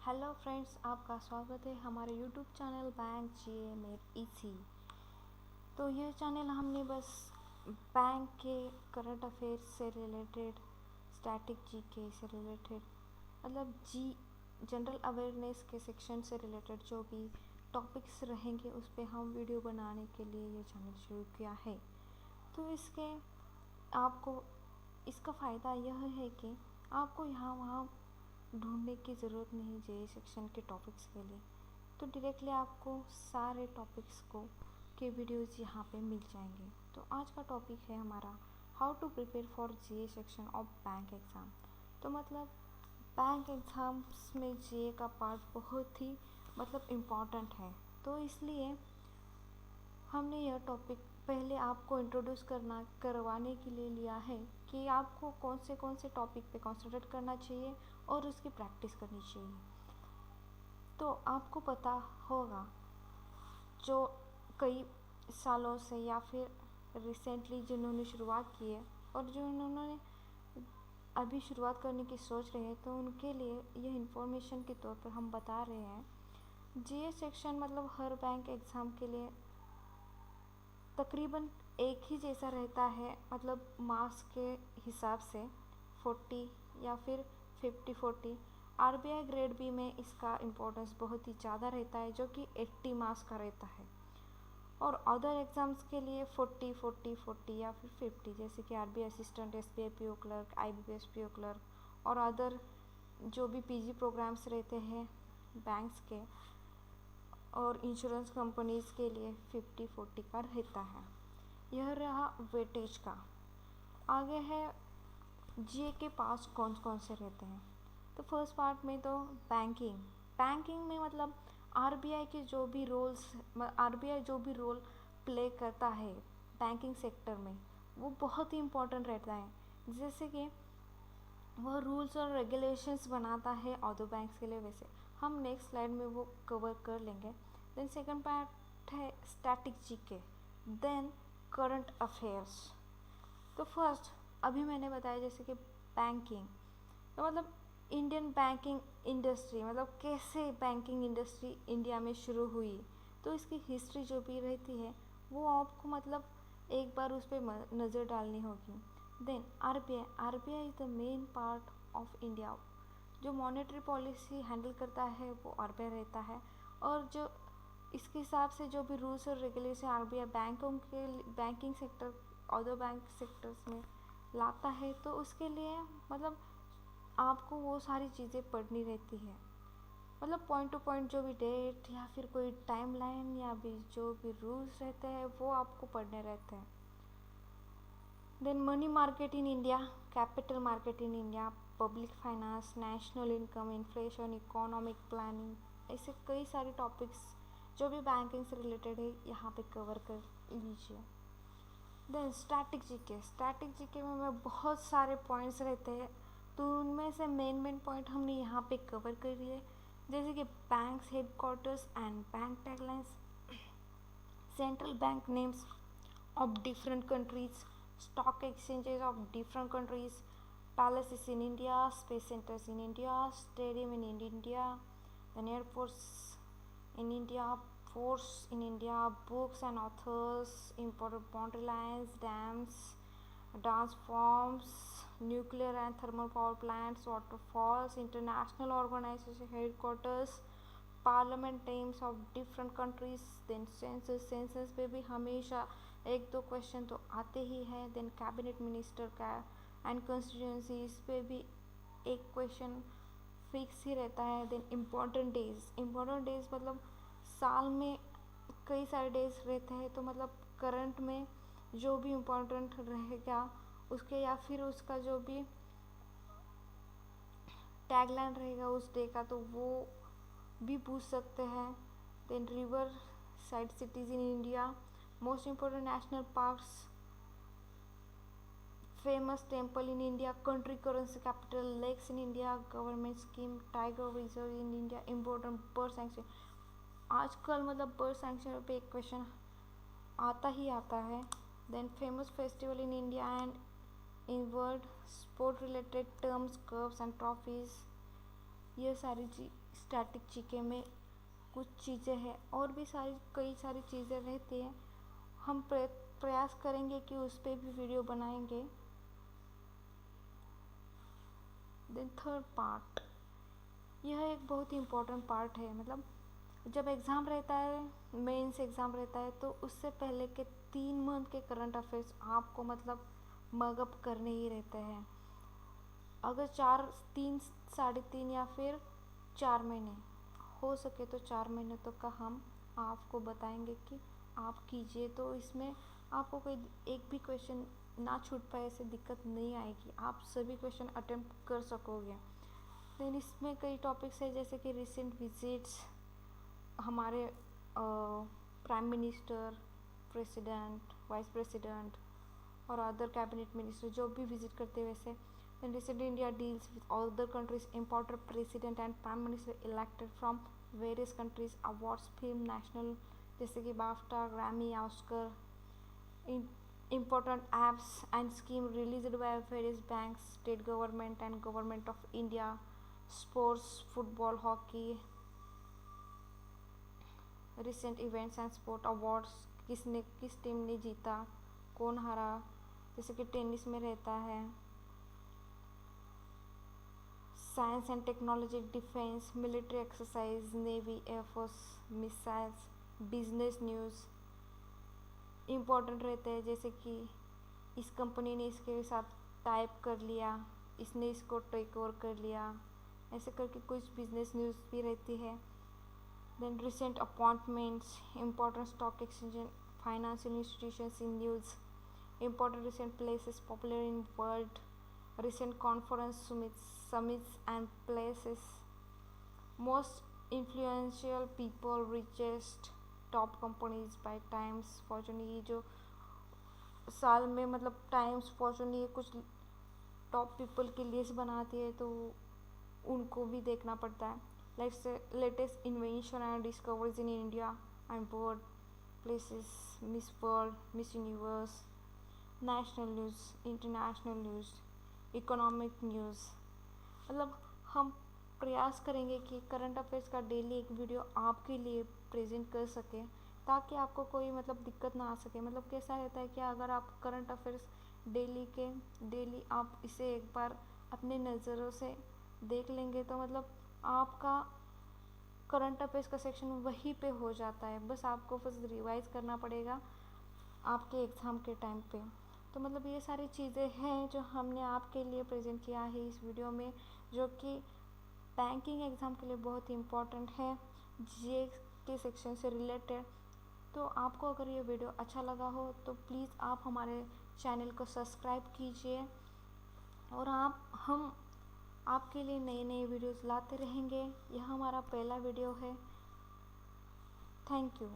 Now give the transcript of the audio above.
Hello friends, आपका स्वागत है हमारे यूट्यूब चैनल बैंक जीए में इसी। तो ये चैनल हमने बस बैंक के करंट अफेयर्स से रिलेटेड, स्टैटिक जीके से रिलेटेड, मतलब जनरल अवेयरनेस के सेक्शन से रिलेटेड जो भी टॉपिक्स रहेंगे उस पर हम वीडियो बनाने के लिए ये चैनल शुरू किया है। तो आपको इसका फ़ायदा यह है कि आपको यहाँ वहाँ ढूंढने की ज़रूरत नहीं जे सेक्शन के टॉपिक्स के लिए। तो डायरेक्टली आपको सारे टॉपिक्स के वीडियोज़ यहाँ पे मिल जाएंगे। तो आज का टॉपिक है हमारा how to prepare for J section of bank exam. तो मतलब बैंक एग्ज़ाम्स में जे का पार्ट बहुत ही इम्पॉर्टेंट है। तो इसलिए हमने यह टॉपिक पहले आपको इंट्रोड्यूस करवाने के लिए लिया है कि आपको कौन से टॉपिक पे कंसंट्रेट करना चाहिए और उसकी प्रैक्टिस करनी चाहिए। तो आपको पता होगा, जो कई सालों से या फिर रिसेंटली जिन्होंने शुरुआत की है और जो उन्होंने अभी शुरुआत करने की सोच रहे हैं, तो उनके लिए यह इन्फॉर्मेशन के तौर पर हम बता रहे हैं। जीए सेक्शन मतलब हर बैंक एग्ज़ाम के लिए तकरीबन एक ही जैसा रहता है, मतलब मार्क्स के हिसाब से 40 या फिर 50-40। आरबीआई ग्रेड बी में इसका इम्पोर्टेंस बहुत ही ज़्यादा रहता है, जो कि 80 मार्क्स का रहता है। और अदर एग्ज़ाम्स के लिए 40-40-40 या फिर 50, जैसे कि RBI assistant, SBI PO clerk, IBPS PO clerk और अदर जो भी पीजी प्रोग्राम्स रहते हैं बैंक्स के और इंश्योरेंस कंपनीज़ के लिए 50-40 का रहता है। यह रहा वेटेज का। आगे है जीए के पास कौन कौन से रहते हैं। तो फर्स्ट पार्ट में तो बैंकिंग में मतलब आरबीआई जो भी रोल प्ले करता है बैंकिंग सेक्टर में, वो बहुत ही इम्पोर्टेंट रहता है। जैसे कि वह रूल्स और रेगुलेशंस बनाता है अदर बैंक्स के लिए। वैसे हम नेक्स्ट स्लाइड में वो कवर कर लेंगे। देन सेकंड पार्ट है static GK, then current affairs. तो फर्स्ट अभी मैंने बताया जैसे कि बैंकिंग, तो मतलब इंडियन बैंकिंग इंडस्ट्री, मतलब कैसे बैंकिंग इंडस्ट्री इंडिया में शुरू हुई, तो इसकी हिस्ट्री जो भी रहती है वो आपको मतलब एक बार उस पर नज़र डालनी होगी। Then RBI is the main part of India. जो मॉनेटरी पॉलिसी हैंडल करता है वो आरबीआई रहता है, और जो इसके हिसाब से जो भी रूल्स और regulation RBI banking sector, other bank sectors में लाता है, तो उसके लिए मतलब आपको वो सारी चीज़ें पढ़नी रहती है। मतलब पॉइंट टू पॉइंट जो भी डेट या फिर कोई टाइमलाइन या भी जो भी रूल्स रहते हैं वो आपको पढ़ने रहते हैं। Then money market in India, capital market in India, public finance, national income, inflation, economic planning, ऐसे कई सारे टॉपिक्स जो भी बैंकिंग से रिलेटेड है यहाँ पे कवर कर लीजिए। देन स्टैटिक जीके में बहुत सारे पॉइंट्स रहते हैं, तो उनमें से मेन पॉइंट हमने यहाँ पे कवर कर लिए, जैसे कि banks headquarters and bank taglines, central bank names of different countries, stock exchanges of different countries, palaces in India, space centers in India, stadium in India, then airports in India, forts in India, books and authors, important boundary lines, dams, dance forms, nuclear and thermal power plants, waterfalls, international organization headquarters, parliament names of different countries. Then census पे भी हमेशा एक दो question तो आते ही हैं। Then cabinet minister का and constituencies पे भी एक क्वेश्चन फिक्स ही रहता है। देन इम्पोर्टेंट डेज मतलब साल में कई सारे डेज रहते हैं, तो मतलब करंट में जो भी इम्पोर्टेंट रहेगा उसके या फिर उसका जो भी टैगलाइन रहेगा उस डे का, तो वो भी पूछ सकते हैं। Then river side cities in India, most important national parks, famous temple in India, country currency capital, lakes in India, government scheme, tiger reserve in India, important bird sanctuary. आजकल मतलब बर्ड सैंक्चुरी पे एक question आता ही आता है। Then famous festival in India and in world, sport related terms, curves and trophies, ये सारी स्टैटिक जीके में कुछ चीज़ें हैं, और भी कई सारी चीज़ें रहती हैं। हम प्रयास करेंगे कि उस पर भी वीडियो बनाएंगे। देन थर्ड पार्ट, यह एक बहुत ही इम्पोर्टेंट पार्ट है। मतलब जब एग्ज़ाम रहता है, मेंस एग्ज़ाम रहता है, तो उससे पहले के 3 मंथ के करंट अफेयर्स आपको मतलब मगअप करने ही रहते हैं। अगर 3 साढ़े 3 या फिर 4 महीने हो सके तो 4 महीने तक का हम आपको बताएंगे कि आप कीजिए, तो इसमें आपको कोई एक भी क्वेश्चन ना छूट पाए, ऐसे दिक्कत नहीं आएगी, आप सभी क्वेश्चन अटेम्प्ट कर सकोगे। लेकिन इसमें कई टॉपिक्स है, जैसे कि रिसेंट विजिट्स, हमारे prime minister, president, vice president और अदर कैबिनेट मिनिस्टर जो भी विजिट करते हैं वैसे। Then recently India deals with other countries' important president and prime minister elected from various countries, awards, film, national, जैसे कि BAFTA, Grammy, Oscar, important apps and scheme released by various banks, state government and government of India, sports, football, hockey, recent events and sport awards, किस team ने जीता, कौन हारा, जैसे कि tennis में रहता है, science and technology, defence, military exercise, navy, air force, missiles, business news important रहते हैं, जैसे कि इस कंपनी ने इसके साथ टाइप कर लिया, इसने इसको टेक ओवर कर लिया, ऐसे करके कुछ बिजनेस न्यूज़ भी रहती है। Then recent appointments, important stock exchange and financial institutions in news, important recent places popular in world, recent conference summits and places, most influential people, richest top companies by times Fortune, ये जो साल में मतलब times Fortune ये कुछ top people की list बनाती है, तो उनको भी देखना पड़ता है। Latest invention and discoveries in India and world places, miss world, miss universe, national news, international news, economic news. मतलब हम प्रयास करेंगे कि करंट अफेयर्स का डेली एक वीडियो आपके लिए प्रेजेंट कर सकें, ताकि आपको कोई मतलब दिक्कत ना आ सके। मतलब कैसा रहता है कि अगर आप करंट अफेयर्स डेली आप इसे एक बार अपने नज़रों से देख लेंगे, तो मतलब आपका करंट अफेयर्स का सेक्शन वहीं पे हो जाता है, बस आपको रिवाइज करना पड़ेगा आपके एग्ज़ाम के टाइम पे। तो मतलब ये सारी चीज़ें हैं जो हमने आपके लिए प्रेजेंट किया है इस वीडियो में, जो कि बैंकिंग एग्ज़ाम के लिए बहुत ही इम्पोर्टेंट है, जीए के सेक्शन से रिलेटेड। तो आपको अगर ये वीडियो अच्छा लगा हो तो प्लीज़ आप हमारे चैनल को सब्सक्राइब कीजिए, और हम आपके लिए नए नए वीडियोस लाते रहेंगे। यह हमारा पहला वीडियो है। Thank you.